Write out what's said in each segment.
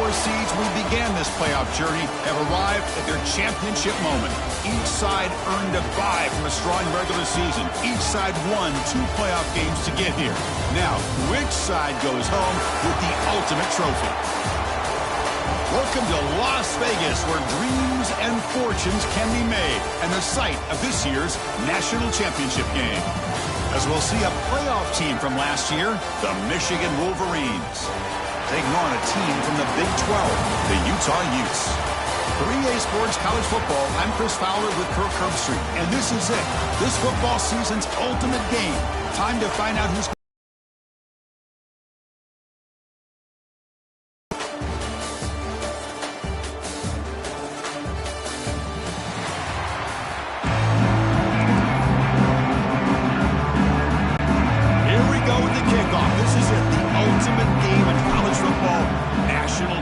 4 seeds we began this playoff journey have arrived at their championship moment. Each side earned a bye from a strong regular season. Each side won 2 playoff games to get here. Now, which side goes home with the ultimate trophy? Welcome to Las Vegas, where dreams and fortunes can be made, and the site of this year's national championship game. As we'll see a playoff team from last year, the Michigan Wolverines, taking on a team from the Big 12, the Utah Utes. 3A Sports College Football, I'm Chris Fowler with Kirk Herbstreit, and this is it. This football season's ultimate game. Time to find out who's...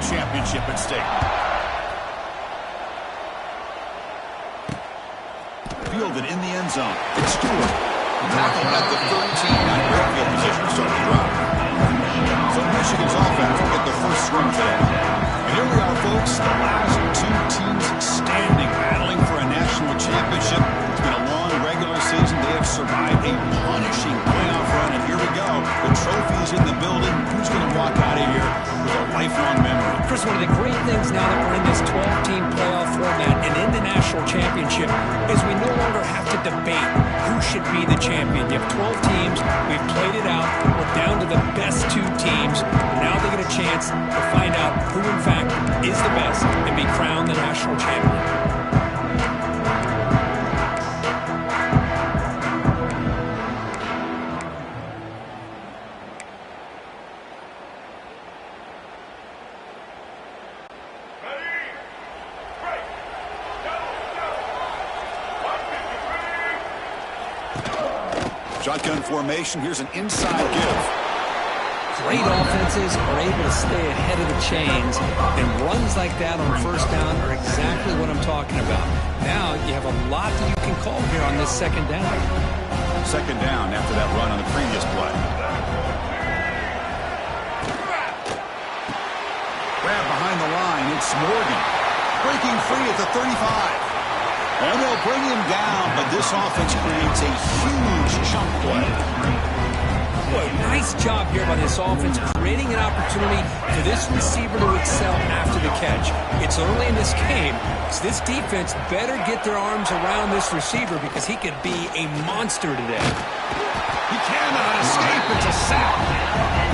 championship at stake. Fielded in the end zone. It's Stewart. Tackled at the 13. Not great field position to start the drive. So Michigan's offense will get the first swing today. And here we are, folks. The last 2 teams standing, battling for a national championship. It's been a long regular season. They have survived a punishing playoff run. And here we go. The trophy is in the building. Who's going to walk out of here with a lifelong memory? Chris, one of the great things now that we're in this 12-team playoff format and in the national championship is we no longer have to debate who should be the champion. You have 12 teams. We've played it out. We're down to the best 2 teams. Now they get a chance to find out who, in fact, is the best and be crowned the national champion. Shotgun formation. Here's an inside give. Great offenses are able to stay ahead of the chains, and runs like that on first down are exactly what I'm talking about. Now you have a lot that you can call here on this second down. Second down after that run on the previous play. Grab behind the line. It's Morgan. Breaking free at the 35. And they'll bring him down, but this offense creates a huge chunk play. Boy, nice job here by this offense, creating an opportunity for this receiver to excel after the catch. It's early in this game, so this defense better get their arms around this receiver because he could be a monster today. He cannot escape. It's a sack.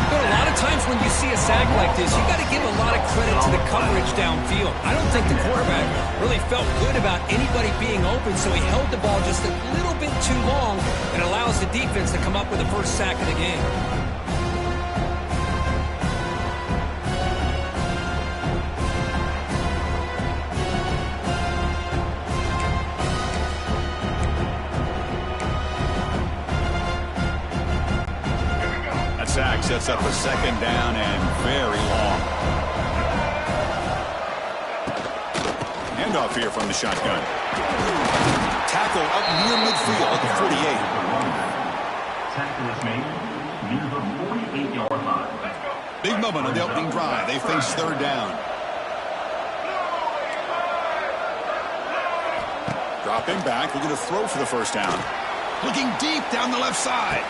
But a lot of times when you see a sack like this, you got to give a lot of credit to the coverage downfield. I don't think the quarterback really felt good about anybody being open, so he held the ball just a little bit too long and allows the defense to come up with the first sack of the game. Sack sets up a second down and very long. Handoff here from the shotgun. Tackle up near midfield at the 48. Tackle is made near the 48-yard line. Big moment on the opening drive. They face third down. Dropping back, looking to throw for the first down. Looking deep down the left side.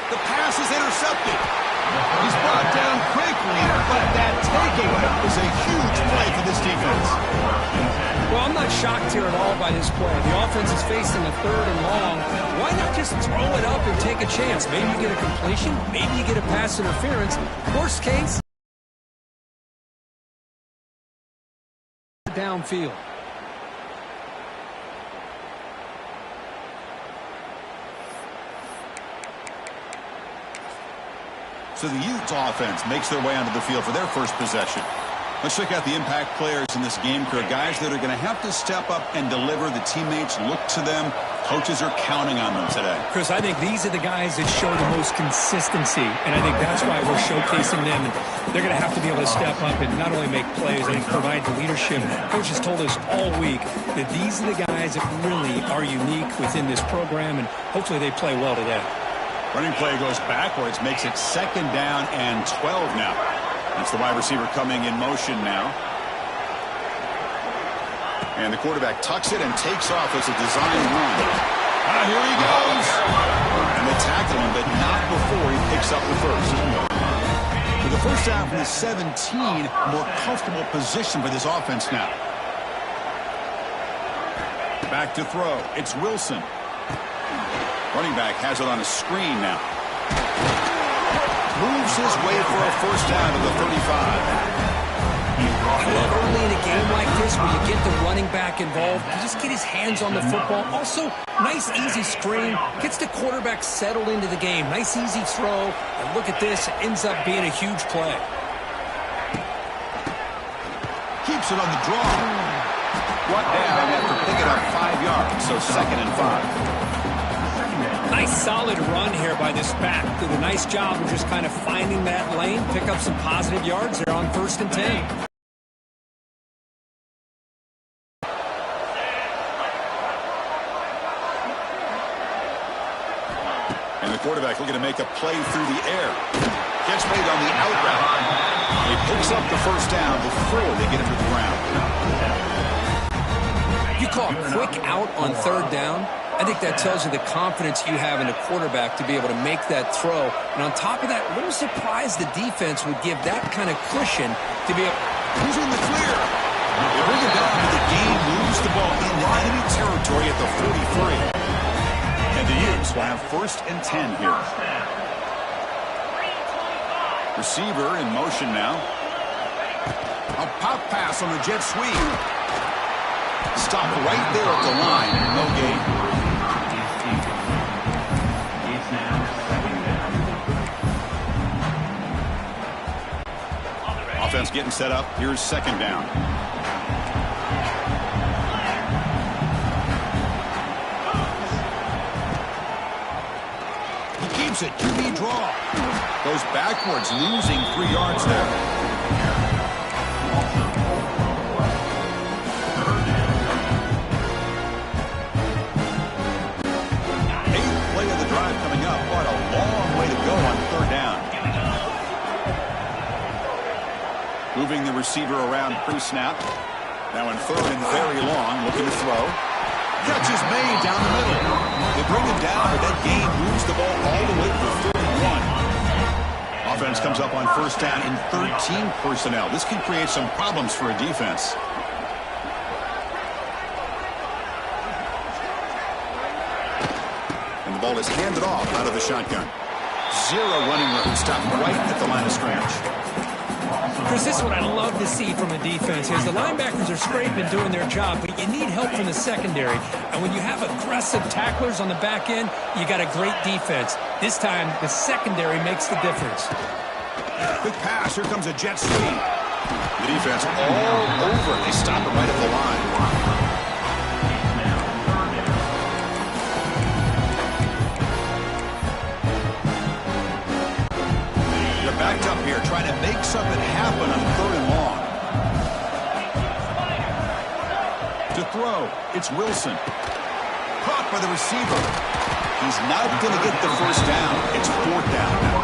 The pass is intercepted. He's brought down quickly, but that takeaway is a huge play for this defense. Well, I'm not shocked here at all by this play. The offense is facing a third and long. Why not just throw it up and take a chance? Maybe you get a completion. Maybe you get a pass interference. Worst case, downfield. So the Utes offense makes their way onto the field for their first possession. Let's check out the impact players in this game, Kirk. Guys that are going to have to step up and deliver. The teammates look to them. Coaches are counting on them today. Chris, I think these are the guys that show the most consistency, and I think that's why we're showcasing them. And they're going to have to be able to step up and not only make plays, and provide the leadership. Coach has told us all week that these are the guys that really are unique within this program, and hopefully they play well today. Running play goes backwards, makes it second down and 12 now. It's the wide receiver coming in motion now. And the quarterback tucks it and takes off as a design run. Here he goes. And they tackle him, but not before he picks up the first. With the first down from the 17, more comfortable position for this offense now. Back to throw. It's Wilson. Running back has it on a screen now. Moves his way for a first down to the 35. I love early in a game like this where you get the running back involved. You just get his hands on the football. Also, nice, easy screen. Gets the quarterback settled into the game. Nice, easy throw. And look at this. It ends up being a huge play. Keeps it on the draw. Brought down after picking up 5 yards, so 2nd and 5. Nice solid run here by this back. Did a nice job of just kind of finding that lane, pick up some positive yards there on 1st and 10. And the quarterback looking to make a play through the air. Gets made on the out route. He picks up the first down before they get him to the ground. You call a quick out on 3rd down. I think that tells you the confidence you have in a quarterback to be able to make that throw. And on top of that, a little surprised the defense would give that kind of cushion to be able. Who's in the clear? They bring it down to the game, moves the ball into enemy territory at the 43. And the Utes will have 1st and 10 here. Receiver in motion now. A pop pass on the jet sweep. Stop right there at the line. No gain. Offense getting set up. Here's 2nd down. He keeps it. QB draw. Goes backwards, losing 3 yards there. Moving the receiver around pre-snap. Now in 3rd and very long, looking to throw. Catch is made down the middle. They bring him down, but that game moves the ball all the way to the 31. Offense comes up on 1st down in 13 personnel. This can create some problems for a defense. And the ball is handed off out of the shotgun. 0 running room. Stopped right at the line of scrimmage. Chris, this is what I love to see from a defense is the linebackers are scraping, doing their job, but you need help from the secondary. And when you have aggressive tacklers on the back end, you got a great defense. This time, the secondary makes the difference. Quick pass. Here comes a jet sweep. The defense all over. They stop it right at the line. Backed up here, trying to make something happen on 3rd and long. To throw, it's Wilson. Caught by the receiver. He's not going to get the first down. It's 4th down now.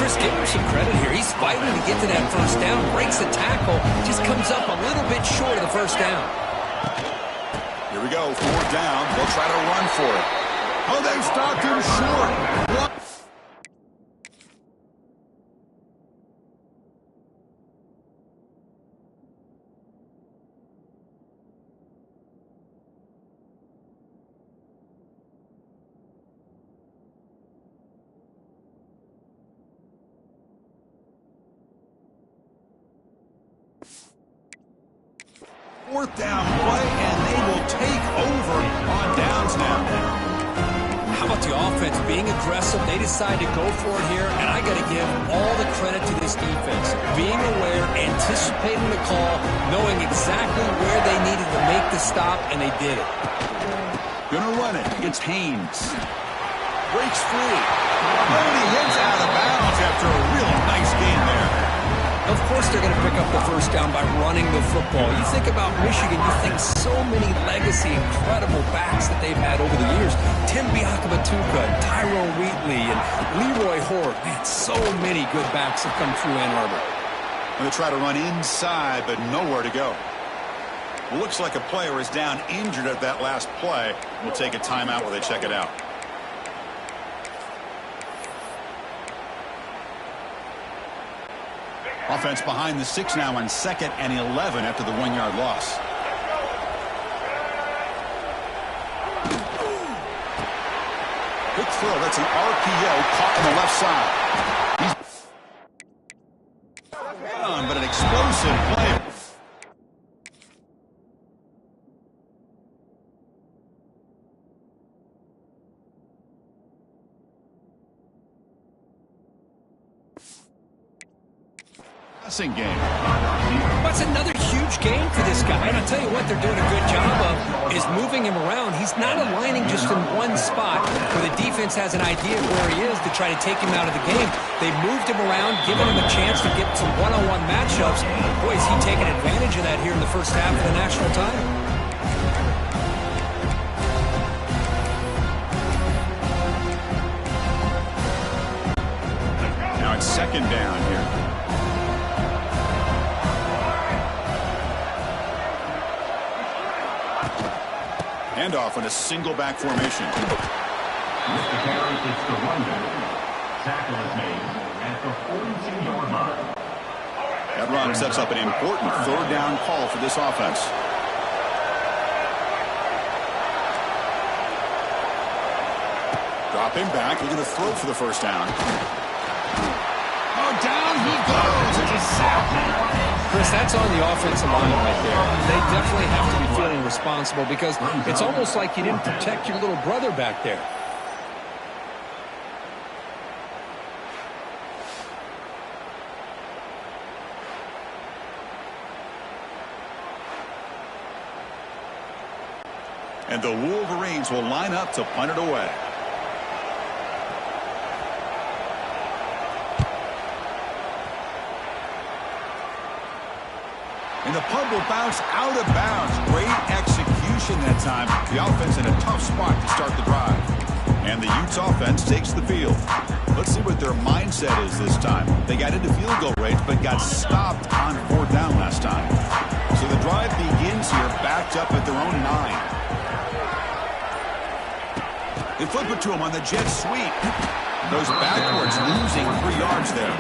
Chris, give him some credit here. He's fighting to get to that first down, breaks the tackle, just comes up a little bit short of the first down. Here we go, 4th down. They'll try to run for it. Oh, they stopped him short. What? Fourth down play, and they will take over on downs now. How about the offense being aggressive? They decide to go for it here, and I got to give all the credit to this defense. Being aware, anticipating the call, knowing exactly where they needed to make the stop, and they did it. Gonna run it. It's Haynes. Breaks free. Oh, he hits out of bounds after a really nice game there. Of course they're going to pick up the first down by running the football. You think about Michigan, you think so many legacy, incredible backs that they've had over the years. Tim Biakabatuka, Tyrone Wheatley, and Leroy Horde. Man, so many good backs have come through Ann Arbor. They try to run inside, but nowhere to go. Well, looks like a player is down injured at that last play. We'll take a timeout while they check it out. Offense behind the 6 now on 2nd and 11 after the 1-yard loss. Quick throw. That's an RPO caught on the left side. But an explosive play. Passing game. What's another huge game for this guy? And I'll tell you what they're doing a good job of is moving him around. He's not aligning just in one spot where the defense has an idea of where he is to try to take him out of the game. They moved him around, giving him a chance to get some one-on-one matchups. Boy, is he taking advantage of that here in the first half of the national title. Now it's 2nd down here. Handoff in a single back formation. Tackle is made at the 42-yard line. That run sets up an important 3rd down call for this offense. Drop him back. Looking to throw for the first down. Oh, down he goes. It's a sack. Chris, that's on the offensive line right there. They definitely have to be feeling responsible because it's almost like you didn't protect your little brother back there. And the Wolverines will line up to punt it away. And the punt will bounce out of bounds. Great execution that time. The offense in a tough spot to start the drive. And the Utes offense takes the field. Let's see what their mindset is this time. They got into field goal range, but got stopped on 4th down last time. So the drive begins here, backed up at their own 9. They flip it to him on the jet sweep. Goes backwards, losing 3 yards there.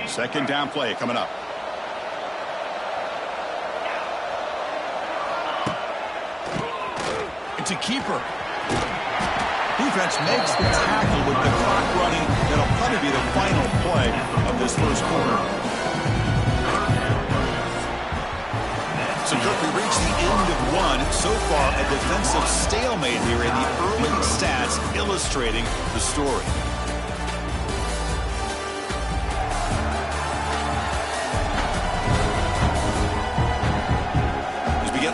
Second down play coming up. It's a keeper. Defense makes the tackle with the clock running. That'll probably be the final play of this first quarter. So, Kirk, we reached the end of 1. So far, a defensive stalemate here in the early stats illustrating the story.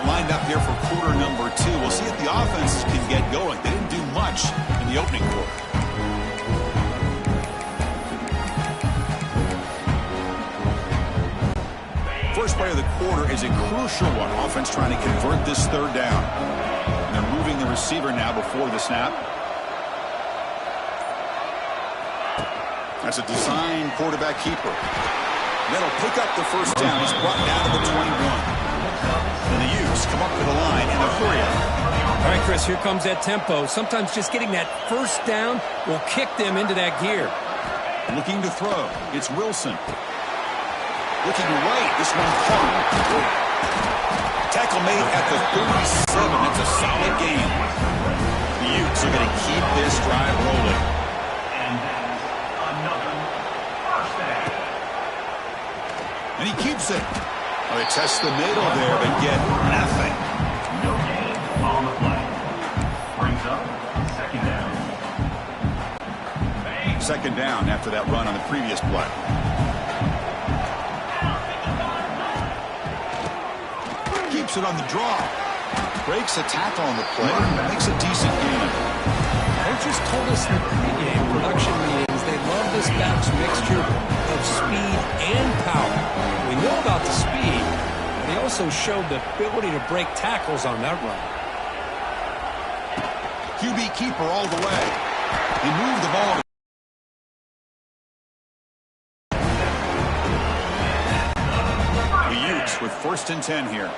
Lined up here for quarter number 2. We'll see if the offense can get going. They didn't do much in the opening quarter. First play of the quarter is a crucial one. Offense trying to convert this 3rd down. And they're moving the receiver now before the snap. That's a design quarterback keeper. That'll pick up the first down. He's brought down to the 21. And the Utes come up to the line in a hurry. All right, Chris, here comes that tempo. Sometimes just getting that first down will kick them into that gear. Looking to throw. It's Wilson. Looking right. This one caught. Tackle made at the 37. That's a solid gain. The Utes are going to keep this drive rolling. And that's another first down. And he keeps it. Well, they test the middle there, but get nothing. No gain on the play. Brings up 2nd down. 2nd down after that run on the previous play. Keeps it on the draw. Breaks a tackle on the play. Makes a decent gain. Coaches told us in the pregame production meetings they love this back's mixture of speed and power. We know about the speed, but he also showed the ability to break tackles on that run. QB keeper all the way. He moved the ball. The Utes with 1st and 10 here.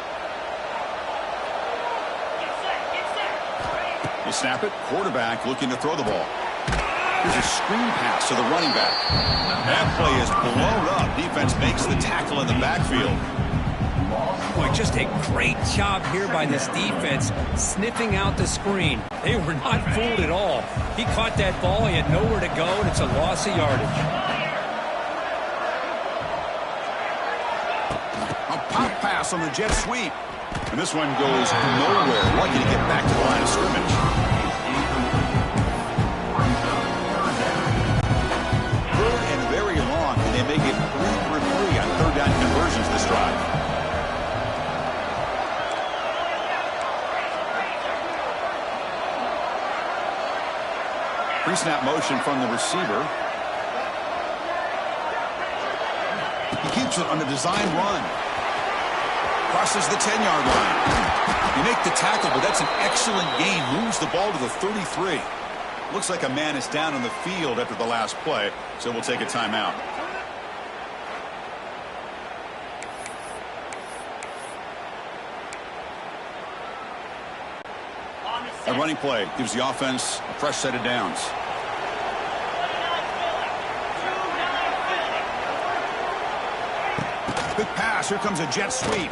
They snap it. Quarterback looking to throw the ball. Here's a screen pass to the running back. That play is blown up. Defense makes the tackle in the backfield. Boy, just a great job here by this defense, sniffing out the screen. They were not fooled at all. He caught that ball, he had nowhere to go, and it's a loss of yardage. A pop pass on the jet sweep. And this one goes nowhere. Lucky to get back to the line of scrimmage. Third and very long, and they make it 3 for 3 on 3rd down conversions this drive. Pre-snap motion from the receiver. He keeps it on a design run. Crosses the 10-yard line. You make the tackle, but that's an excellent gain. Moves the ball to the 33. Looks like a man is down on the field after the last play, so we'll take a timeout. A running play gives the offense a fresh set of downs. Quick pass. Here comes a jet sweep.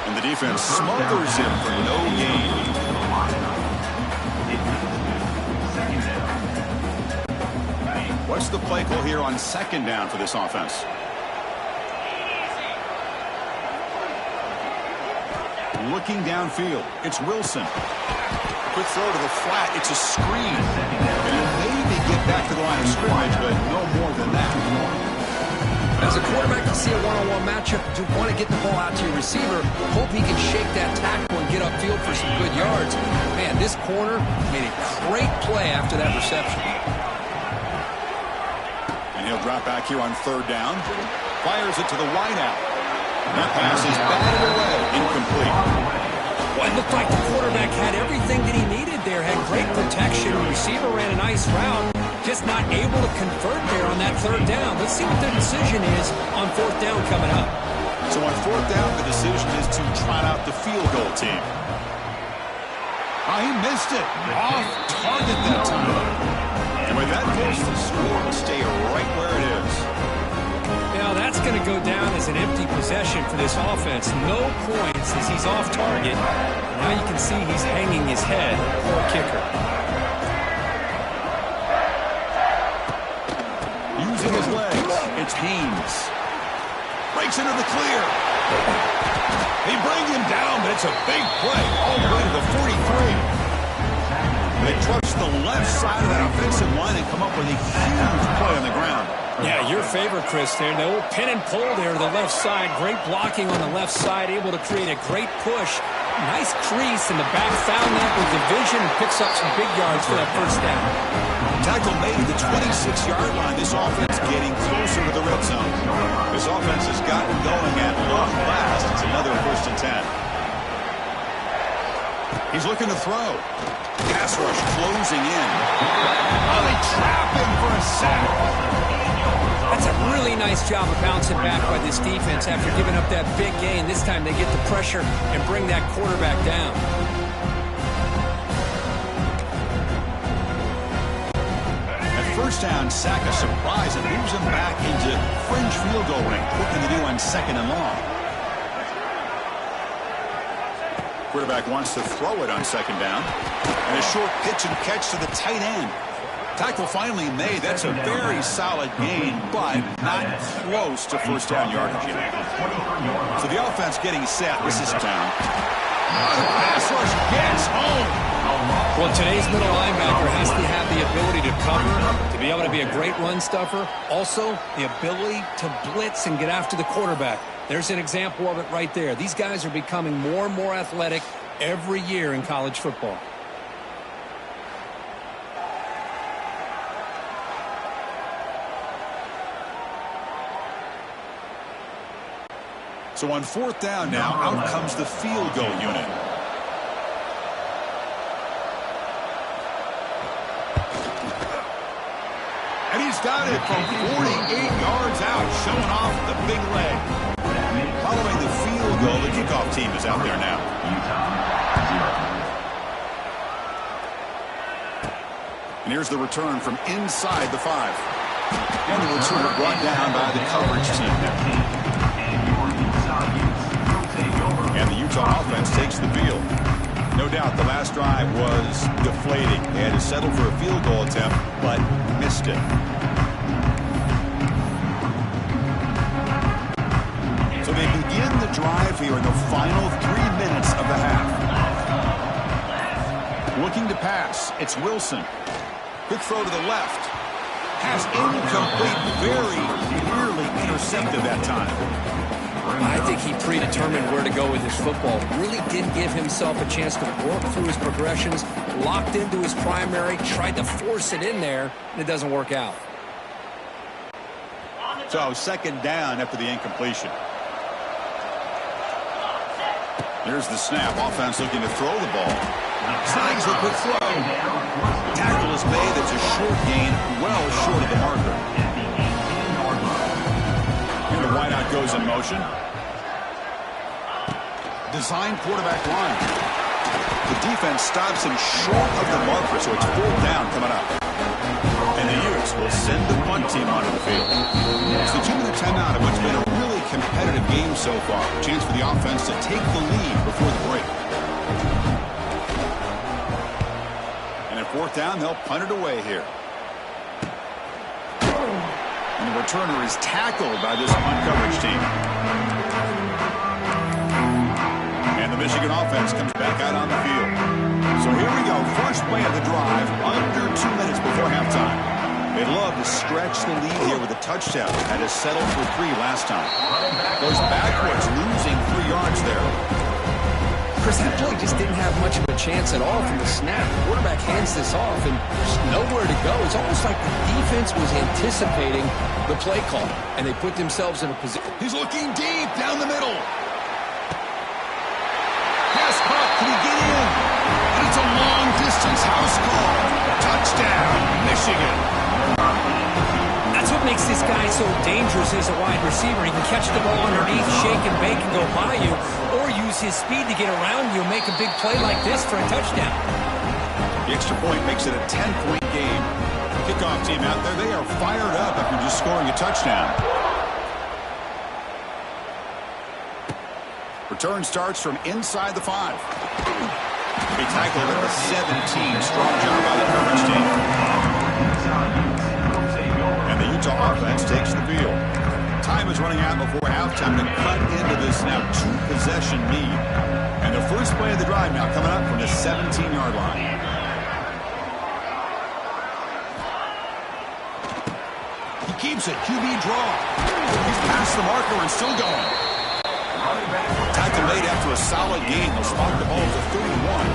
And the defense smothers him for no gain. What's the play call here on 2nd down for this offense? Looking downfield. It's Wilson. Quick throw to the flat. It's a screen. And maybe get back to the line of scrimmage, but no more than that. As a quarterback, you see a one-on-one matchup. You want to get the ball out to your receiver. Hope he can shake that tackle and get upfield for some good yards. Man, this corner made a great play after that reception. And he'll drop back here on 3rd down. Fires it to the wideout. That pass is batted away. Incomplete. Well, it looked like the quarterback had everything that he needed there. Had great protection. The receiver ran a nice route. Just not able to convert there on that 3rd down. Let's see what their decision is on 4th down coming up. So on 4th down, the decision is to trot out the field goal team. Oh, he missed it. Off target that time. And with that close, the score will stay right where it is. Now that's going to go down as an empty possession for this offense. No points as he's off target. Now you can see he's hanging his head. Poor kicker. Using his legs, it's Haynes. Breaks into the clear. They bring him down, but it's a big play all the way to the 43. They trust the left side of that offensive line and come up with a huge play on the ground. Yeah, your favorite, Chris, there. No pin and pull there to the left side. Great blocking on the left side, able to create a great push. Nice crease, and the back found that with the vision and picks up some big yards for that 1st down. Tackle made at the 26-yard line. This offense getting closer to the red zone. This offense has gotten going at long last. It's another 1st and 10. He's looking to throw. Pass rush closing in. Oh, they trap him for a sack. That's a really nice job of bouncing back by this defense after giving up that big gain. This time they get the pressure and bring that quarterback down. At 1st down, sack a surprise and moves him back into fringe field goal range. Looking to do on 2nd and long. Quarterback wants to throw it on 2nd down. And a short pitch and catch to the tight end. Tackle finally made. That's a very solid gain, but not close to 1st down yardage yet. So the offense getting set. This is down. The pass rush gets home. Well, today's middle linebacker has to have the ability to cover, to be able to be a great run stuffer. Also, the ability to blitz and get after the quarterback. There's an example of it right there. These guys are becoming more and more athletic every year in college football. So on 4th down now, out comes the field goal unit. And he's got it from 48 yards out, showing off the big leg. Following the field goal, the kickoff team is out there now. And here's the return from inside the 5. And the returner brought down by the coverage team. And the Utah offense takes the field. No doubt the last drive was deflating. They had to settle for a field goal attempt, but missed it. So they begin the drive here in the final 3 minutes of the half. Looking to pass, it's Wilson. Quick throw to the left. Pass incomplete, very nearly intercepted that time. I think he predetermined where to go with his football. Really didn't give himself a chance to work through his progressions, locked into his primary, tried to force it in there, and it doesn't work out. So 2nd down after the incompletion. Here's the snap. Offense looking to throw the ball. Snags a quick throw. Tackle is made. It's a short gain, well short of the marker. And the wideout goes in motion. Design quarterback line. The defense stops him short of the marker, so it's 4th down coming up. And the Utes will send the punt team onto the field. It's the 2-minute timeout of what's been a really competitive game so far. Chance for the offense to take the lead before the break. And at 4th down, they'll punt it away here. And the returner is tackled by this punt coverage team. And the Michigan offense comes back out on the field. So here we go. First play of the drive, under 2 minutes before halftime. They love to stretch the lead here with a touchdown. Had to settle for 3 last time. Goes backwards, losing 3 yards there. Chris, that play just didn't have much of a chance at all from the snap. The quarterback hands this off, and there's nowhere to go. It's almost like the defense was anticipating the play call, and they put themselves in a position. He's looking deep down the middle. Pass caught. Can he get in? And it's a long-distance house call. Touchdown, Michigan. That's what makes this guy so dangerous as a wide receiver. He can catch the ball underneath, shake and bake, and go by you, or use his speed to get around you and make a big play like this for a touchdown. The extra point makes it a 10-point game. Kickoff team out there, they are fired up after just scoring a touchdown. Return starts from inside the 5. He tackled at the 17. Strong job by the coverage team. And the Utah offense takes the field. Time is running out before halftime to cut into this now 2-possession lead. And the first play of the drive now coming up from the 17-yard line. He keeps it. QB draw. He's past the marker and still going. Tackle made after a solid gain. They'll spot the ball to 31.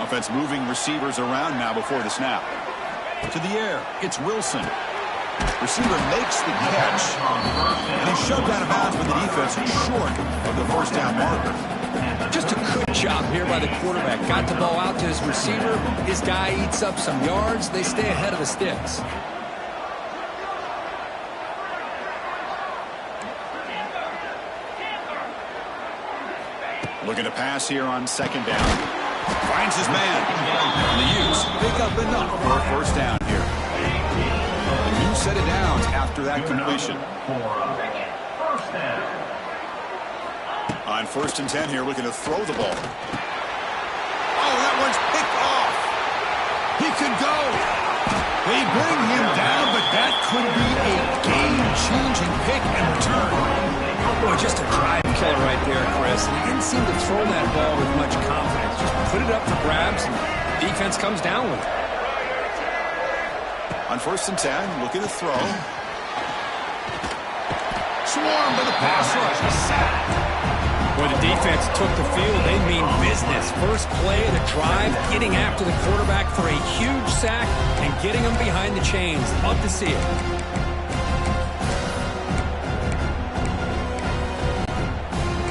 Offense moving receivers around now before the snap. To the air, it's Wilson. Receiver makes the catch, and he's shoved out of bounds with the defense short of the first down marker. Just a good job here by the quarterback. Got the ball out to his receiver. His guy eats up some yards. They stay ahead of the sticks. Looking to pass here on 2nd down. Finds his man. And the Utes pick up enough for a first down here. The Utes set it down after that completion. On 1st and 10 here, looking to throw the ball. Oh, that one's picked off. He could go. They bring him down, but that could be a game-changing pick and return. Boy, just a drive killer right there, Chris. He didn't seem to throw that ball with much confidence. Just put it up for grabs and Defense comes down with it. On 1st and 10, looking to throw. Swarmed by the pass rush. A sack. When the defense took the field, they mean business. First play of the drive, getting after the quarterback for a huge sack and getting him behind the chains. Love to see it.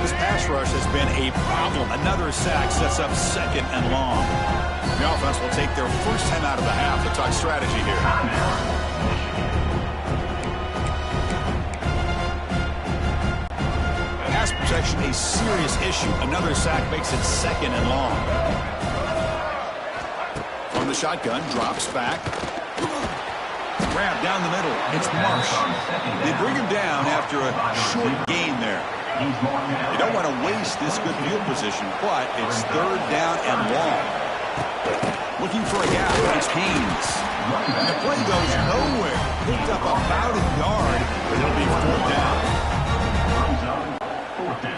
This pass rush has been a problem. Another sack sets up 2nd and long. The offense will take their first time out of the half to talk strategy here. Pass protection a serious issue. Another sack makes it 2nd and long. From the shotgun, drops back. Grab down the middle. It's Marsh. They bring him down after a short gain there. You don't want to waste this good field position, but it's 3rd down and long. Looking for a gap. It's Haynes. And the play goes nowhere. Picked up about a yard, but it'll be 4th down.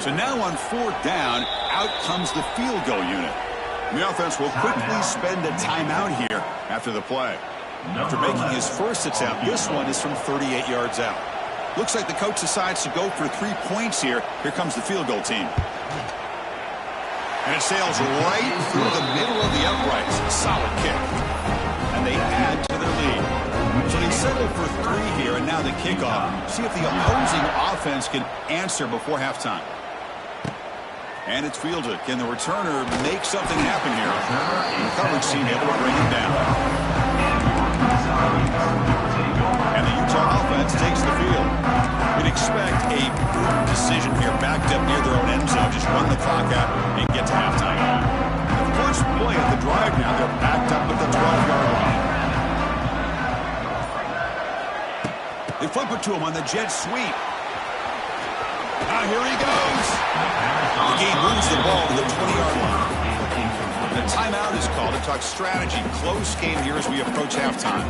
So now on 4th down, out comes the field goal unit. The offense will quickly spend a timeout here after the play. After making his first attempt, this one is from 38 yards out. Looks like the coach decides to go for 3 points here. Here comes the field goal team. And it sails right through the middle of the uprights. Solid kick. And they add to their lead. So they settle for 3 here, and now the kickoff. See if the opposing offense can answer before halftime. And it's fielded. Can the returner make something happen here? The coverage team able to bring him down. And the Utah offense takes the field. We'd expect a prudent decision here, backed up near their own end zone. Just run the clock out and get to halftime. The first play of the drive now, they're backed up at the 12-yard line. They flip it to him on the jet sweep. Now here he goes. The game moves the ball to the 20-yard line. The timeout is called to talk strategy. Close game here as we approach halftime.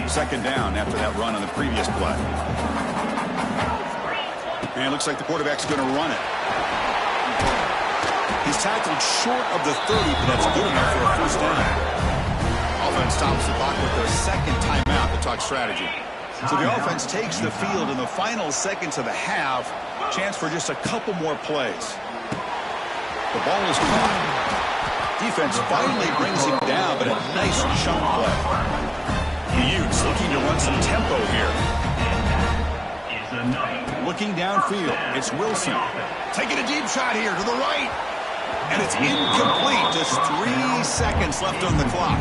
2nd down after that run on the previous play. And it looks like the quarterback's going to run it. He's tackled short of the 30, but that's good enough for a 1st down. Offense stops the clock with their 2nd timeout to talk strategy. So the offense takes the field in the final seconds of the half. Chance for just a couple more plays. The ball is caught. Defense finally brings him down, but a nice chunk play. The Utes looking to run some tempo here. Looking downfield, it's Wilson. Taking a deep shot here to the right. And it's incomplete. Just 3 seconds left on the clock.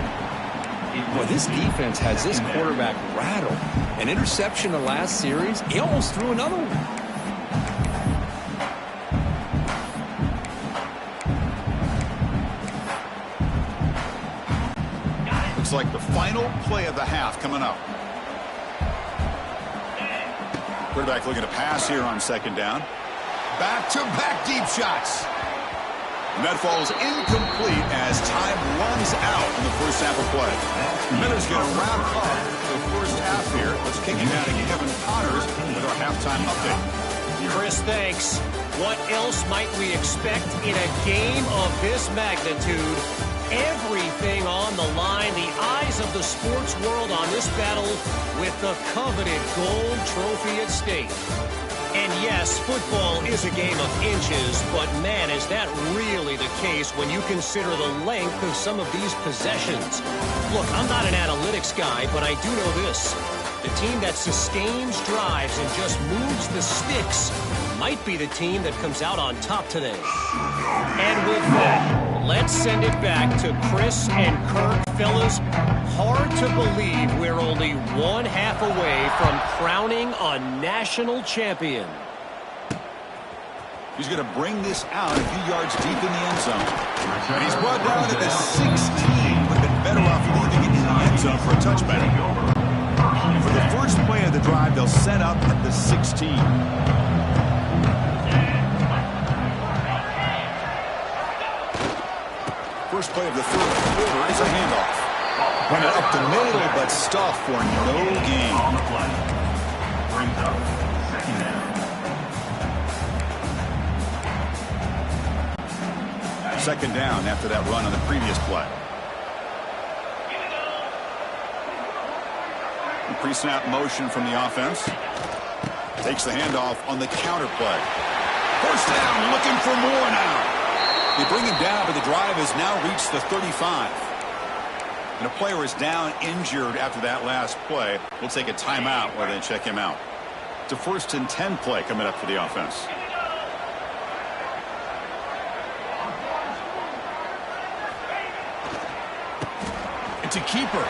Well, this defense has this quarterback rattled. An interception the last series, he almost threw another one. Looks like the final play of the half coming up. Quarterback looking to pass here on 2nd down. Back-to-back deep shots. And that falls incomplete as time runs out in the first half of play. Miller's going to wrap up the first half here. Let's kick it down to Kevin Connors with our halftime update. Chris, thanks. What else might we expect in a game of this magnitude? Everything on the line, the eyes of the sports world on this battle with the coveted gold trophy at stake. And yes, football is a game of inches, but man, is that really the case when you consider the length of some of these possessions. Look, I'm not an analytics guy, but I do know this. The team that sustains drives and just moves the sticks might be the team that comes out on top today. And with that, let's send it back to Chris and Kirk. Fellas, hard to believe we're only 1/2 away from crowning a national champion. He's going to bring this out a few yards deep in the end zone. And he's brought down at the 16. Would have been better off leaving it in the end zone for a touchback. And for the first play of the drive, they'll set up at the 16. First play of the 3rd quarter is a handoff. Run it up the middle, but stuff for no gain. Brings up 2nd down. Second down after that run on the previous play. Pre-snap motion from the offense. Takes the handoff on the counter play. First down, looking for more now. They bring him down, but the drive has now reached the 35. And a player is down injured after that last play. We'll take a timeout while they check him out. It's a 1st and 10 play coming up for the offense. It's a keeper.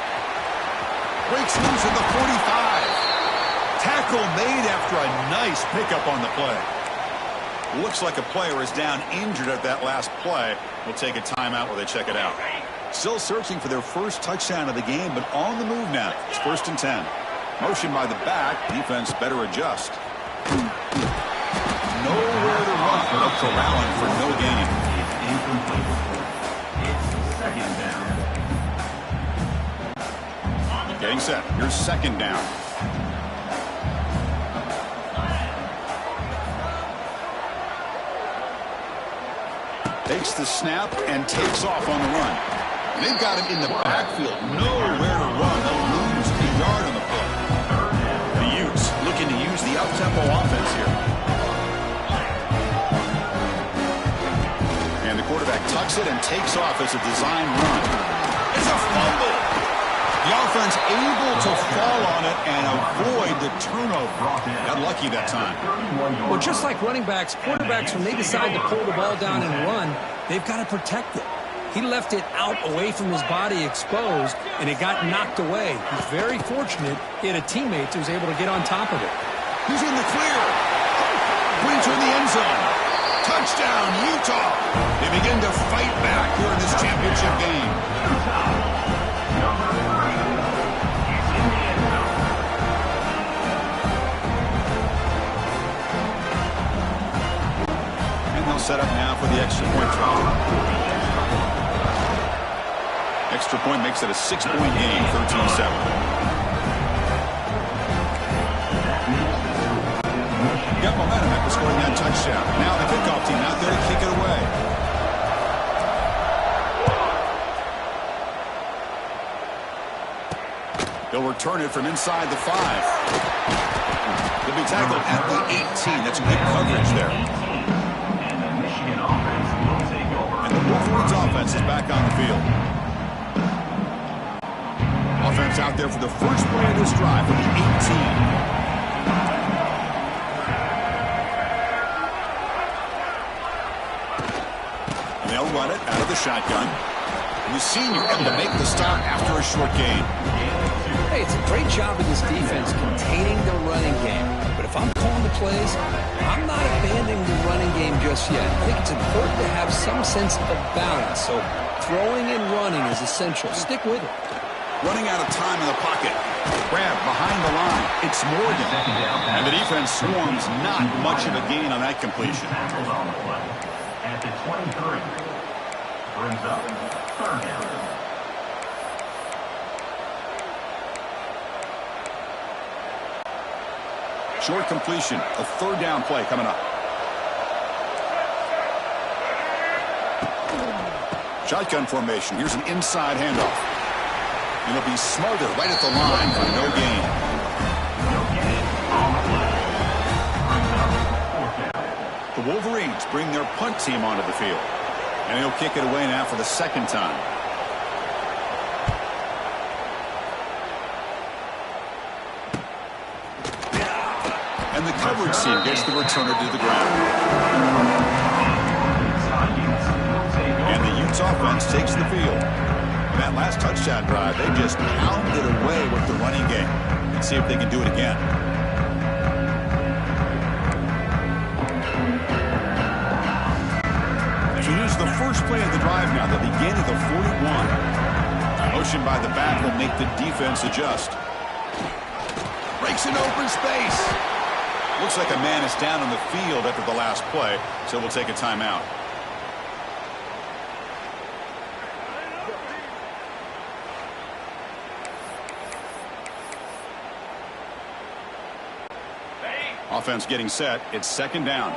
Breaks loose at the 45. Tackle made after a nice pickup on the play. Looks like a player is down injured at that last play. We'll take a timeout while they check it out. Still searching for their first touchdown of the game, but on the move now. It's 1st and 10. Motion by the back. Defense better adjust. Nowhere to run. But corralling for no gain. It's 2nd down. Getting set. Here's 2nd down. Takes the snap and takes off on the run. They've got him in the backfield. Nowhere to run. They'll lose a yard on the play. The Utes looking to use the up-tempo offense here. And the quarterback tucks it and takes off as a design run. It's a fumble. The offense able to fall on it and avoid the turnover. Got lucky that time. Well, just like running backs, quarterbacks, when they decide to pull the ball down and run, they've got to protect it. He left it out away from his body exposed, and it got knocked away. He's very fortunate he had a teammate who was able to get on top of it. He's in the clear. Points in the end zone. Touchdown, Utah. They begin to fight back here in this championship game. Set up now for the extra point try. Extra point makes it a 6-point game, 13-7. Got momentum after scoring that touchdown. Now the kickoff team out there to kick it away. They'll return it from inside the 5. They'll be tackled at the 18. That's good coverage there. Wolverines offense is back on the field. Offense out there for the first play of this drive from the 18. And they'll run it out of the shotgun. And the senior able to make the stop after a short gain. Hey, it's a great job of this defense containing the running game. But if I'm calling the plays, I'm not abandoning the running game just yet. I think it's important to have some sense of balance. So throwing and running is essential. Stick with it. Running out of time in the pocket. Grab behind the line. It's Morgan. And the defense swarms. Not much of a gain on that completion. At the 23. Brings up 3rd down. Short completion, a 3rd down play coming up. Shotgun formation. Here's an inside handoff. And it'll be Smarter right at the line for no gain. The Wolverines bring their punt team onto the field. And he'll kick it away now for the 2nd time. And the coverage team gets the returner to the ground. And the Utes offense takes the field. In that last touchdown drive, they just pounded away with the running game. Let's see if they can do it again. So here's the first play of the drive now, the beginning of the 41. Motion by the back will make the defense adjust. Breaks into open space. Looks like a man is down on the field after the last play, so we'll take a timeout. Offense getting set. It's 2nd down.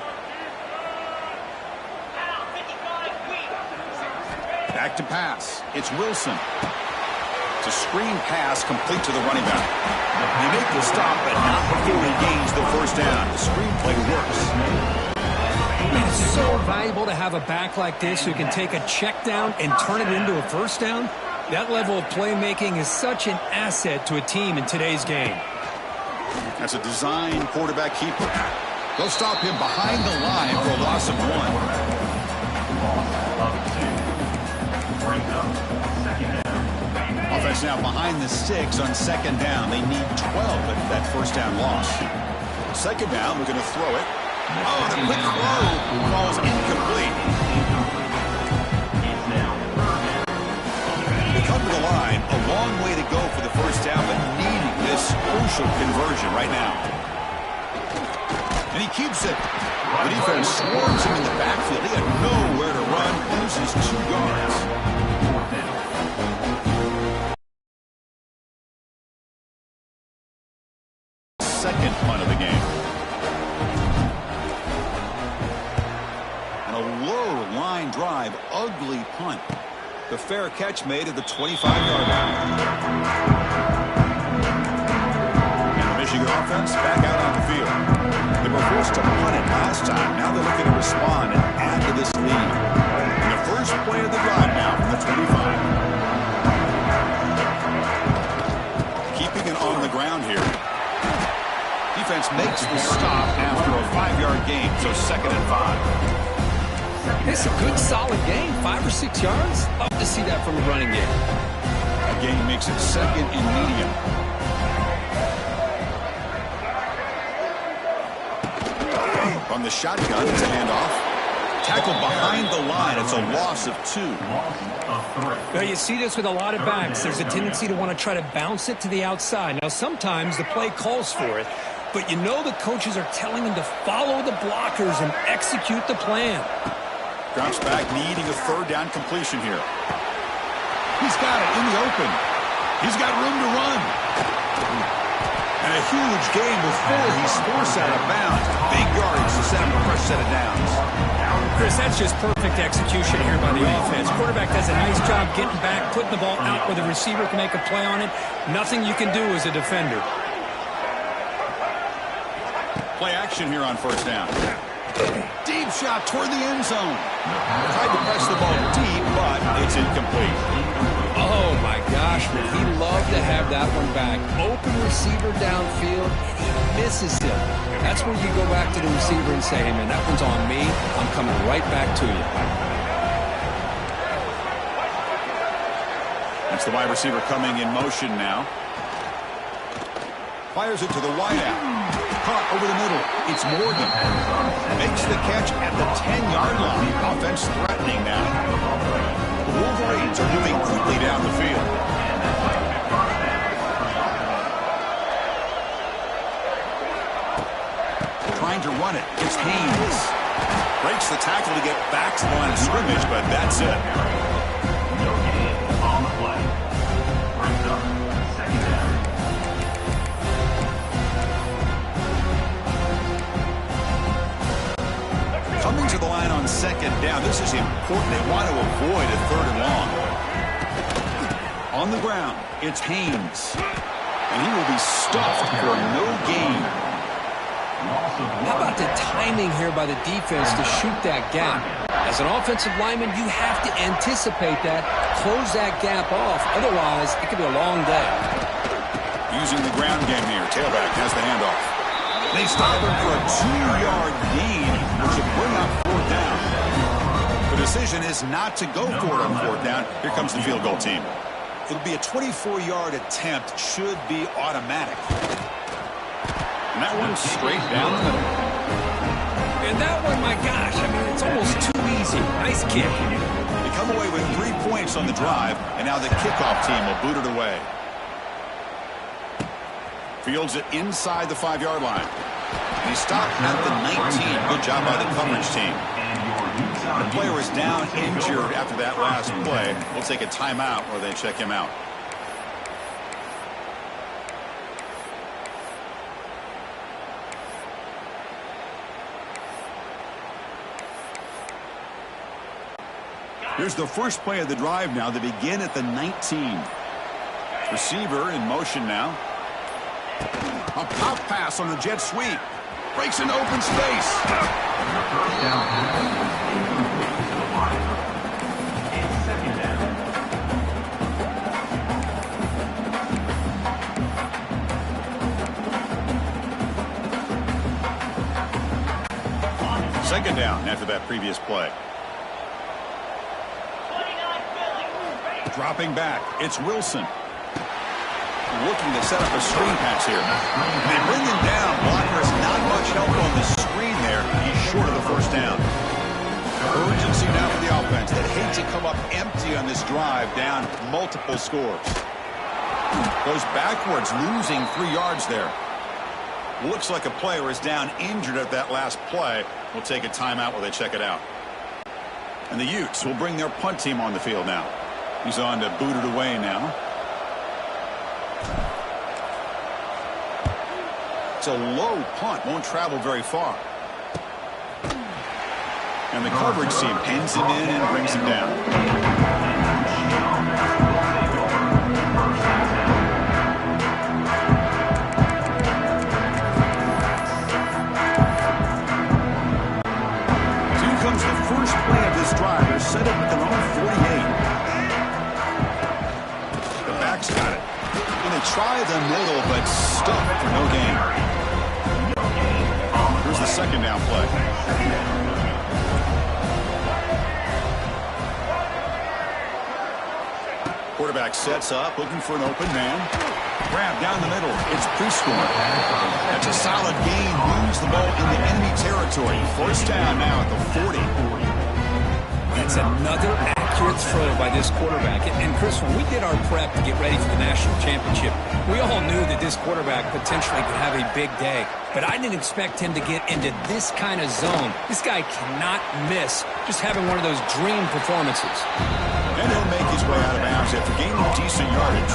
Back to pass. It's Wilson. It's a screen pass complete to the running back. They make the stop, but not before he gains the first down. The screenplay works. It's so valuable to have a back like this who can take a check down and turn it into a first down. That level of playmaking is such an asset to a team in today's game. That's a design quarterback keeper. They'll stop him behind the line for a loss of 1. Offense now behind the 6 on second down. They need 12 at that first down loss. Second down, we're going to throw it. Oh, the quick throw falls incomplete. They come to the line, a long way to go for the first down, but needing this crucial conversion right now. And he keeps it. The defense swarms him in the backfield. He had nowhere to run, loses 2 yards. Second punt of the game. And a low line drive, ugly punt. The fair catch made at the 25-yard line. And the Michigan offense back out on the field. They were forced to punt it last time. Now they're looking to respond and add to this lead. And the first play of the drive now from the 25. Keeping it on the ground here. Defense makes the stop after a 5-yard gain, so 2nd and 5. It's a good, solid game. 5 or 6 yards. Love to see that from a running game. That gain makes it 2nd and medium. From the shotgun, it's a handoff. Tackled behind the line. It's a loss of 2. Well, you see this with a lot of backs. There's a tendency to want to try to bounce it to the outside. Now, sometimes the play calls for it, but you know the coaches are telling them to follow the blockers and execute the plan. Drops back, needing a 3rd down completion here. He's got it in the open. He's got room to run. And a huge gain before he's forced out of bounds. Big yardage to set him a fresh set of downs. Chris, that's just perfect execution here by the offense. Quarterback does a nice job getting back, putting the ball out where the receiver can make a play on it. Nothing you can do as a defender. Play action here on first down. Deep shot toward the end zone. Tried to press the ball deep, but it's incomplete. Oh, my gosh. Would he love to have that one back? Open receiver downfield, and he misses him. That's where you go back to the receiver and say, hey, man, that one's on me. I'm coming right back to you. That's the wide receiver coming in motion now. Fires it to the wideout. Caught over the middle. It's Morgan. Makes the catch at the 10-yard line. Offense threatening now. The Wolverines are moving quickly down the field. Trying to run it. It's Haynes. Breaks the tackle to get back to the line of scrimmage, but that's it. No gain on the play. Brings up 2nd down. Coming to the line on 2nd down. This is important. They want to avoid a 3rd and long. On the ground, it's Haynes. And he will be stuffed for no gain. How about the timing here by the defense to shoot that gap? As an offensive lineman, you have to anticipate that, close that gap off. Otherwise, it could be a long day. Using the ground game here. Tailback has the handoff. They stop him for a 2-yard gain, which will bring up 4th down. The decision is not to go for it on 4th down. Here comes the field goal team. It'll be a 24-yard attempt. Should be automatic. And that one's straight down the middle. And that one, my gosh, I mean, it's almost too easy. Nice kick. They come away with 3 points on the drive, and now the kickoff team will boot it away. Fields it inside the 5-yard line. And he stopped at the 19. Good job by the coverage team. The player is down injured after that last play. We'll take a timeout or they check him out. Here's the first play of the drive now. They begin at the 19. Receiver in motion now. A pop pass on the jet sweep. Breaks into open space. First down. To the line. It's second down. Second down after that previous play. Dropping back, it's Wilson. Looking to set up a screen pass here. They bring him down. Blocker has not much help on the screen there. He's short of the first down. Urgency now for the offense that hates to come up empty on this drive, down multiple scores. Goes backwards, losing 3 yards there. Looks like a player is down injured at that last play. We'll take a timeout while they check it out. And the Utes will bring their punt team on the field now. He's on to boot it away now. It's a low punt, won't travel very far. And the coverage team pins him in and brings him down. Comes the first play of this drive. They're set up at their own 48. The back's got it. Going to try the middle, but stuck for no gain. Here's the second down play. Quarterback sets up, looking for an open man. Grab down the middle. It's Prescorn. That's a solid gain. Moves the ball into enemy territory. First down now at the 40. That's another accurate throw by this quarterback. And Chris, when we did our prep to get ready for the national championship, we all knew that this quarterback potentially could have a big day. But I didn't expect him to get into this kind of zone. This guy cannot miss. Just having one of those dream performances. And he'll make his way out of bounds after gaining decent yardage.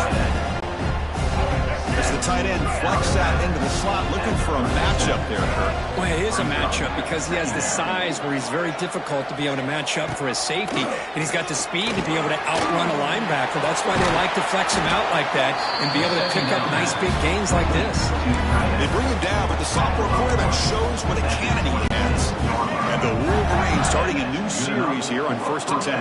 As the tight end flex out into the slot, looking for a matchup there, Kurt. Well, it is a matchup because he has the size where he's very difficult to be able to match up for his safety, and he's got the speed to be able to outrun a linebacker. That's why they like to flex him out like that and be able to pick up nice big gains like this. They bring him down, but the sophomore quarterback shows what a cannon he has. And the Wolverines starting a new series here on 1st and 10.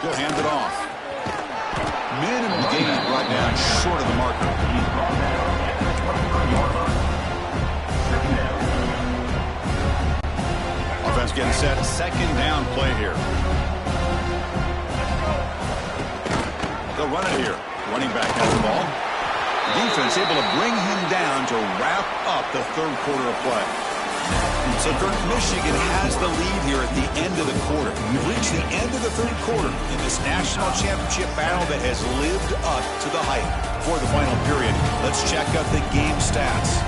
He'll hand it off. Minimum gain brought down short of the marker. Offense getting set. Second down play here. They'll run it here. Running back has the ball. Defense able to bring him down to wrap up the third quarter of play. So Michigan has the lead here at the end of the quarter. We've reached the end of the third quarter in this national championship battle that has lived up to the hype. For the final period, let's check out the game stats.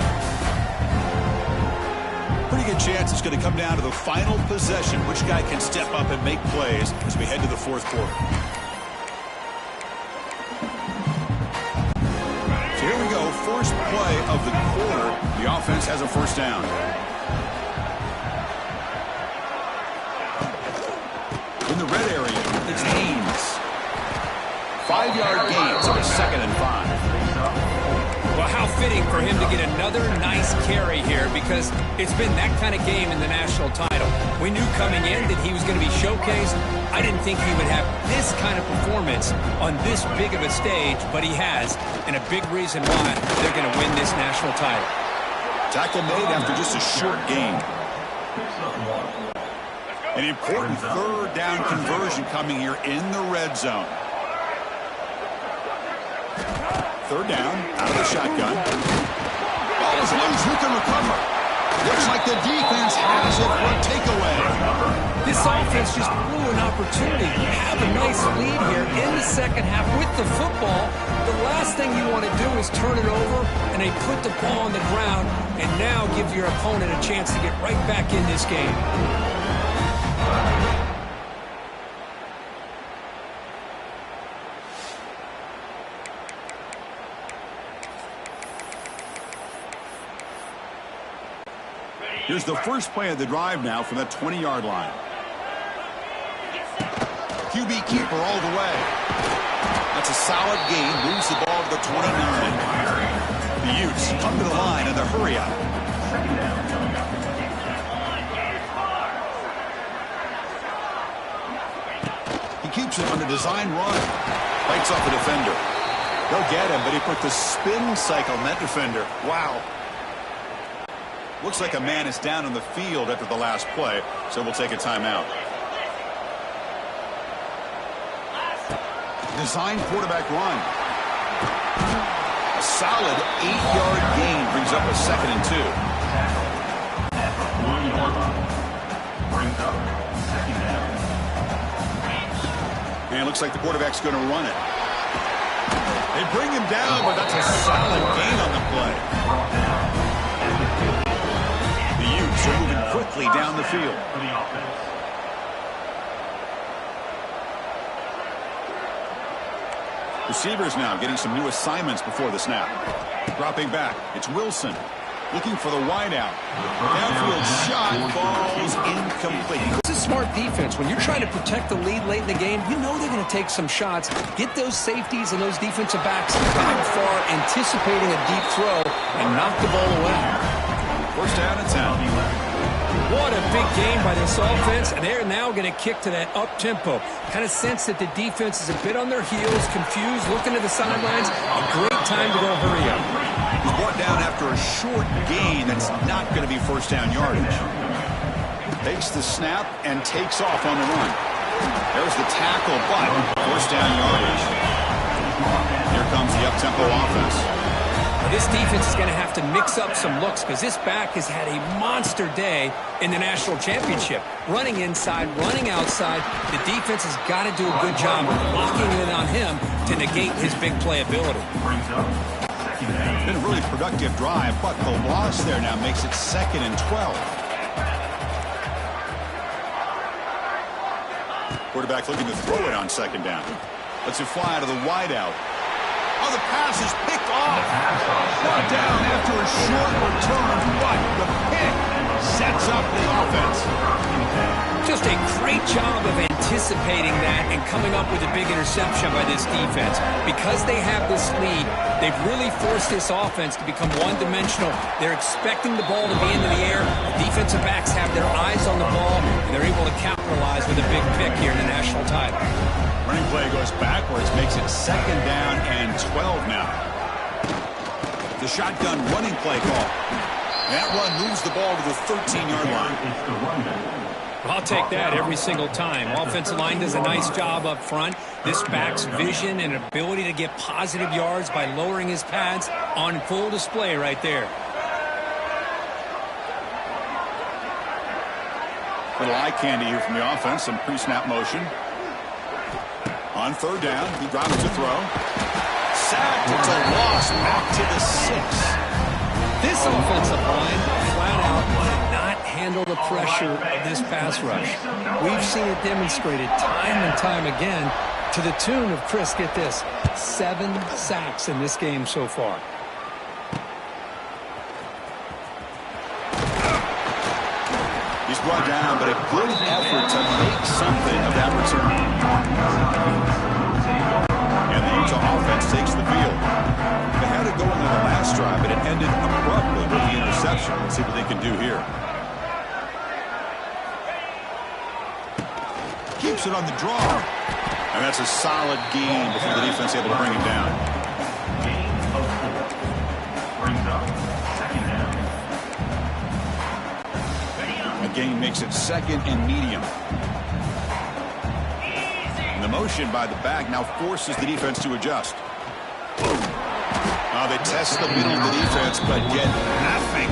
Pretty good chance it's going to come down to the final possession. Which guy can step up and make plays as we head to the fourth quarter. So here we go. First play of the quarter. The offense has a first down. In the red area, it's Haynes. 5-yard gain, so it's 2nd and 5. Well, how fitting for him to get another nice carry here because it's been that kind of game in the national title. We knew coming in that he was going to be showcased. I didn't think he would have this kind of performance on this big of a stage, but he has, and a big reason why they're going to win this national title. Tackle made after just a short gain. An important third down conversion coming here in the red zone. Third down, out of the shotgun. Ball is loose. Who can recover? Looks like the defense has it for a takeaway. This offense just blew an opportunity. You have a nice lead here in the second half with the football. The last thing you want to do is turn it over, and they put the ball on the ground, and now give your opponent a chance to get right back in this game. Here's the first play of the drive now from the 20-yard line. QB keeper all the way. That's a solid gain. Moves the ball to the 29. The Utes come to the line in the hurry up. He keeps it on the design run. Bites off a defender. They'll get him, but he put the spin cycle on that defender. Wow. Looks like a man is down on the field after the last play, so we'll take a timeout. Design quarterback run. A solid 8-yard gain brings up a 2nd and 2. Brings up 2nd down. And it looks like the quarterback's going to run it. They bring him down, but that's a solid gain on the play. The Utes are moving quickly down the field. For the offense. Receivers now getting some new assignments before the snap. Dropping back, it's Wilson looking for the wideout. Downfield shot falls incomplete. It's a smart defense. When you're trying to protect the lead late in the game, you know they're going to take some shots. Get those safeties and those defensive backs back far, anticipating a deep throw, and knock the ball away. First down and 10. What a big game by this offense, and they're now going to kick to that up-tempo. Kind of sense that the defense is a bit on their heels, confused, looking to the sidelines. A great time to go hurry up. He's brought down after a short gain that's not going to be first down yardage. Takes the snap and takes off on the run. There's the tackle, but first down yardage. Here comes the up-tempo offense. This defense is going to have to mix up some looks because this back has had a monster day in the national championship. Running inside, running outside. The defense has got to do a good job of locking in on him to negate his big playability. Been a really productive drive, but the loss there now makes it 2nd and 12. Quarterback looking to throw it on 2nd down. Lets it fly to the wideout. Oh, the pass is picked off. Brought down after a short return, but the pick sets up the offense. Just a great job of anticipating that and coming up with a big interception by this defense. Because they have this lead, they've really forced this offense to become one-dimensional. They're expecting the ball to be into the air. The defensive backs have their eyes on the ball, and they're able to capitalize with a big pick here in the national title. Running play goes backwards, makes it 2nd down and 12 now. The shotgun running play call. That run moves the ball to the 13-yard line. I'll take that every single time. Offensive line does a nice job up front. This back's vision and ability to get positive yards by lowering his pads on full display right there. Little eye candy here from the offense, some pre-snap motion. On 3rd down, he drops to throw. Sacked, it's a loss, back to the 6. This offensive line, flat out, did not handle the pressure of this pass rush. We've seen it demonstrated time and time again to the tune of, Chris, get this, 7 sacks in this game so far. He's brought down, but a good effort to make something of that return. And the Utah offense takes the field. They had it going on the last drive, but it ended abruptly with the interception. Let's see what they can do here. Keeps it on the draw. And that's a solid gain before the defense able to bring him down. Gain of 4. Brings up 2nd down. A gain makes it 2nd and medium. And the motion by the back now forces the defense to adjust. They test the middle of the defense, but get nothing.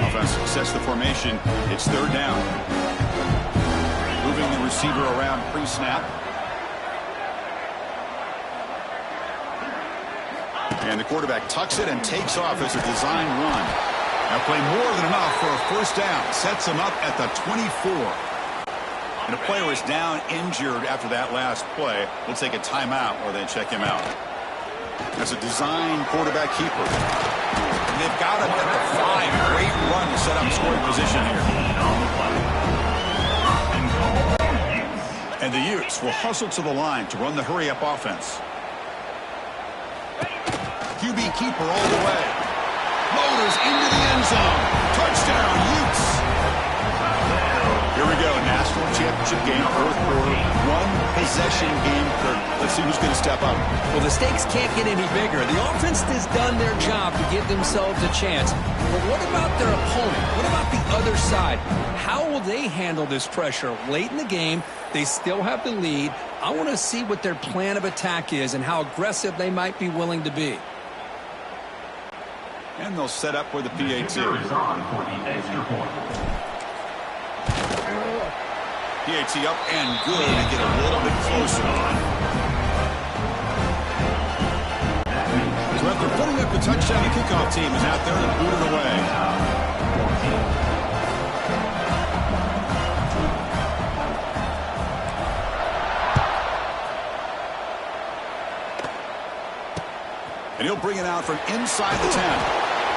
Offense sets the formation. It's 3rd down. Moving the receiver around pre-snap. And the quarterback tucks it and takes off as a design run. Now play more than enough for a first down. Sets him up at the 24. And a player is down injured after that last play. We'll take a timeout or then check him out. As a design quarterback keeper. And they've got him at the 5. Great run to set up scoring position here. And the Utes will hustle to the line to run the hurry-up offense. QB keeper all the way. Motors into the end zone. Touchdown, Utes. Here we go, national championship game, fourth quarter, one possession game. Let's see who's going to step up. Well, the stakes can't get any bigger. The offense has done their job to give themselves a chance. But what about their opponent? What about the other side? How will they handle this pressure? Late in the game, they still have the lead. I want to see what their plan of attack is and how aggressive they might be willing to be. And they'll set up for the PAT. PAT up and good to get a little bit closer. So after putting up the touchdown, the kickoff team is out there to boot it away. And he'll bring it out from inside the 10.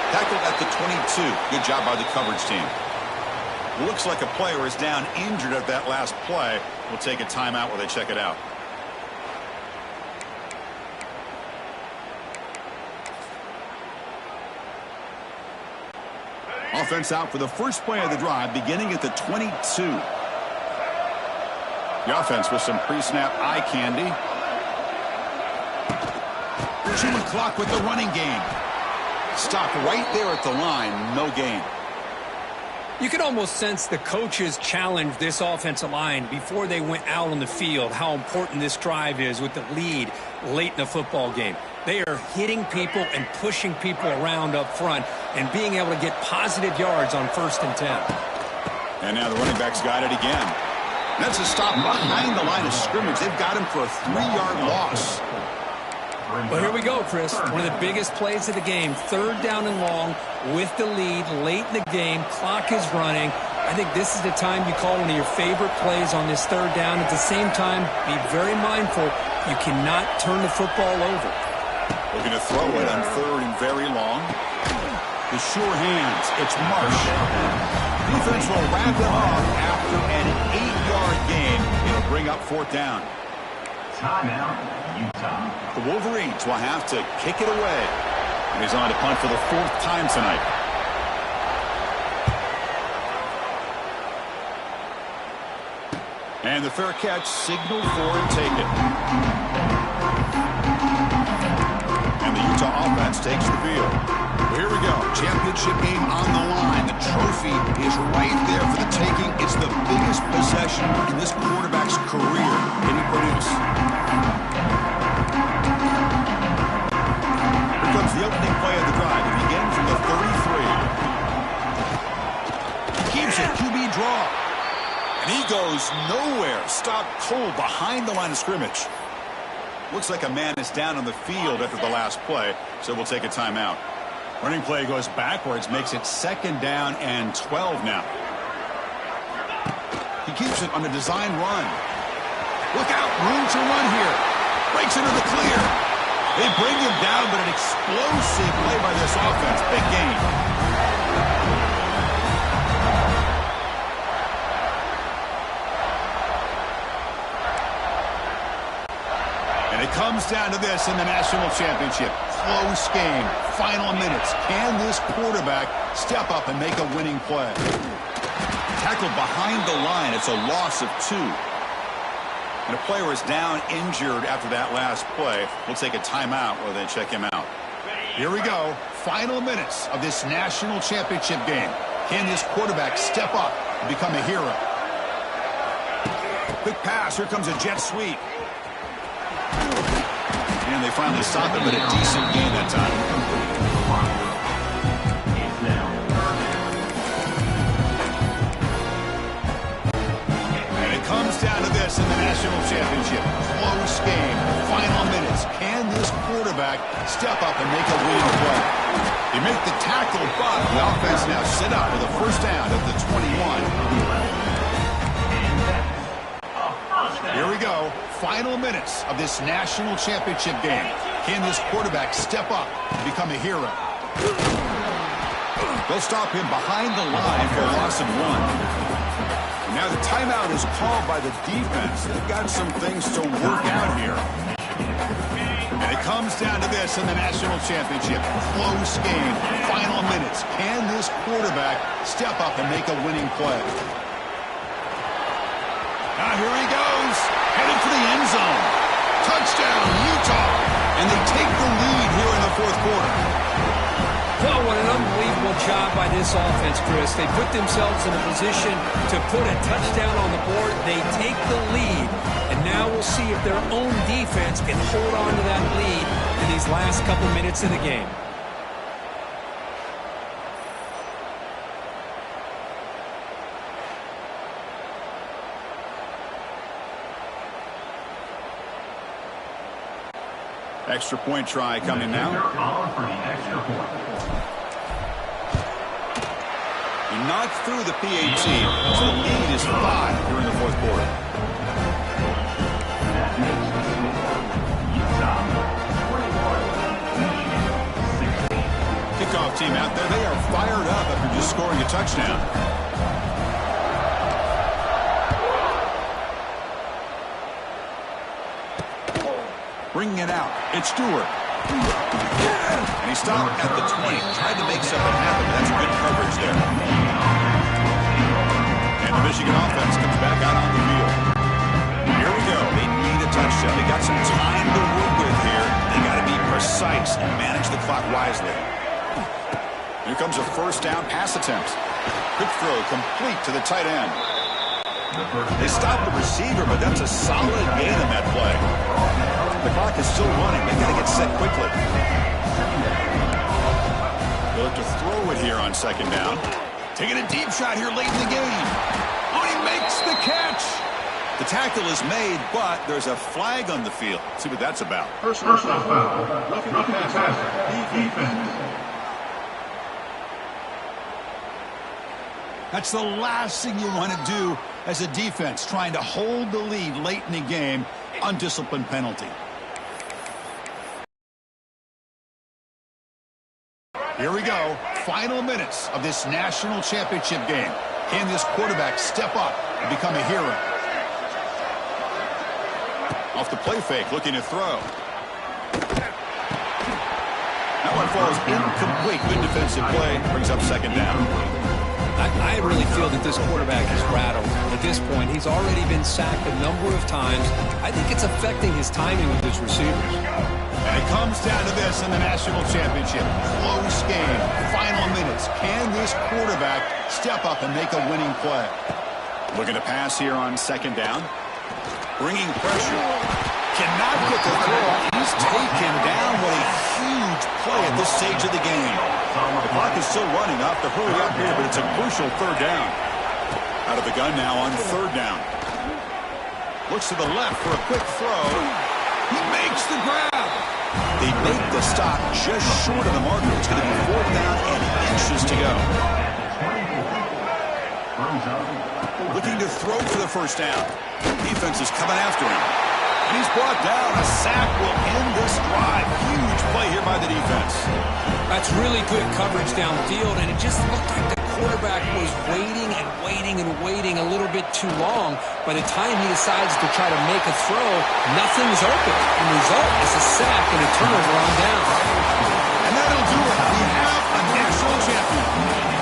Tackled at the 22. Good job by the coverage team. Looks like a player is down injured at that last play. We'll take a timeout while they check it out. Offense out for the first play of the drive, beginning at the 22. The offense with some pre-snap eye candy. Chewing clock with the running game. Stopped right there at the line. No gain. You can almost sense the coaches challenged this offensive line before they went out on the field, how important this drive is with the lead late in the football game. They are hitting people and pushing people around up front and being able to get positive yards on 1st and 10. And now the running back's got it again. That's a stop behind the line of scrimmage. They've got him for a 3-yard loss. Well, here we go, Chris. One of the biggest plays of the game. 3rd down and long with the lead late in the game. Clock is running. I think this is the time you call one of your favorite plays on this 3rd down. At the same time, be very mindful. You cannot turn the football over. Looking to throw it on 3rd and very long. The sure hands. It's Marsh. Defense will wrap him up after an 8-yard gain. It'll bring up 4th down. Timeout, Utah. The Wolverines will have to kick it away. And he's on to punt for the 4th time tonight. And the fair catch signaled for and taken. And the Utah offense takes the field. Here we go. Championship game on the line. The trophy is right there for the taking. It's the biggest possession in this quarterback's career. Can he produce? Here comes the opening play of the drive. It begins from the 33. Keeps it. QB draw. And he goes nowhere. Stopped cold behind the line of scrimmage. Looks like a man is down on the field after the last play, so we'll take a timeout. Running play goes backwards, makes it 2nd down and 12 now. He keeps it on a design run. Look out, room to run here. Breaks into the clear. They bring him down, but an explosive play by this offense. Big gain. And it comes down to this in the national championship. Close game. Final minutes. Can this quarterback step up and make a winning play? Tackled behind the line. It's a loss of 2. And a player is down injured after that last play. We'll take a timeout while they check him out. Here we go. Final minutes of this national championship game. Can this quarterback step up and become a hero? Quick pass. Here comes a jet sweep. And they finally stop it, but a decent gain that time. And it comes down to this in the national championship. Close game. Final minutes. Can this quarterback step up and make a winning play? They make the tackle, but the offense now set up with a 1st down at the 21. Here we go. Final minutes of this national championship game. Can this quarterback step up and become a hero? They'll stop him behind the line for a loss of 1. Now the timeout is called by the defense. They've got some things to work out here. And it comes down to this in the national championship. Close game, final minutes. Can this quarterback step up and make a winning play? Now here he goes, headed for the end zone. Touchdown, Utah. And they take the lead here in the fourth quarter. Well, what an unbelievable job by this offense, Chris. They put themselves in a position to put a touchdown on the board. They take the lead, and now we'll see if their own defense can hold on to that lead in these last couple minutes of the game. Extra point try coming now. For the extra point. He knocked through the PAT, so the lead is 5 here in the fourth quarter. That makes the score Utah 21, Michigan 16. Kickoff team out there, they are fired up after just scoring a touchdown. Bringing it out, it's Stewart. And he stopped at the 20, tried to make something happen. That's good coverage there. And the Michigan offense comes back out on the field. Here we go. They need a touchdown. They got some time to work with here. They got to be precise and manage the clock wisely. Here comes a first down pass attempt. Quick throw complete to the tight end. They stopped the receiver, but that's a solid gain in that play. The clock is still running. They got to get set quickly. They'll look to throw it here on second down. Taking a deep shot here late in the game. Oh, he makes the catch. The tackle is made, but there's a flag on the field. Let's see what that's about. First foul. Roughing the passer. Defense. That's the last thing you want to do as a defense, trying to hold the lead late in the game. Undisciplined penalty. Here we go. Final minutes of this national championship game. Can this quarterback step up and become a hero? Off the play fake, looking to throw. That one falls incomplete. Good defensive play. Brings up second down. I really feel that this quarterback is rattled. At this point, he's already been sacked a number of times. I think it's affecting his timing with his receivers. And it comes down to this in the national championship. Close game, final minutes. Can this quarterback step up and make a winning play? Looking to pass here on second down. Bringing pressure. Cannot get the throw. He's taken down. What a huge play at this stage of the game. The clock is still running. Off to hurry up here, but it's a crucial third down. Out of the gun now on third down. Looks to the left for a quick throw. He makes the grab. They make the stop just short of the marker. It's going to be fourth down and inches to go. Looking to throw for the first down. Defense is coming after him. And he's brought down. A sack will end this drive. Huge play here by the defense. That's really good coverage downfield, and it just looked like the quarterback was waiting and waiting and waiting a little bit too long. By the time he decides to try to make a throw, nothing's open. The result is a sack and a turnover on down. And that'll do it. We have a national champion.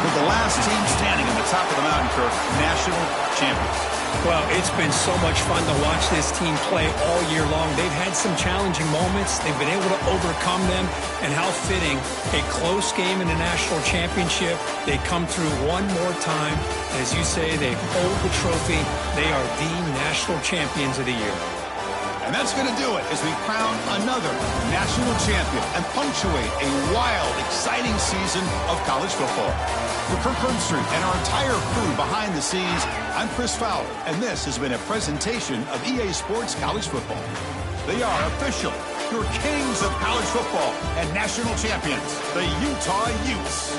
With the last team standing at the top of the mountain, Kirk, national champions. Well, it's been so much fun to watch this team play all year long. They've had some challenging moments. They've been able to overcome them. And how fitting, a close game in the national championship. They come through one more time. As you say, they hold the trophy. They are the national champions of the year. And that's going to do it as we crown another national champion and punctuate a wild, exciting season of college football. For Kirk Herbstreit and our entire crew behind the scenes, I'm Chris Fowler, and this has been a presentation of EA Sports College Football. They are official, your kings of college football and national champions, the Utah Utes.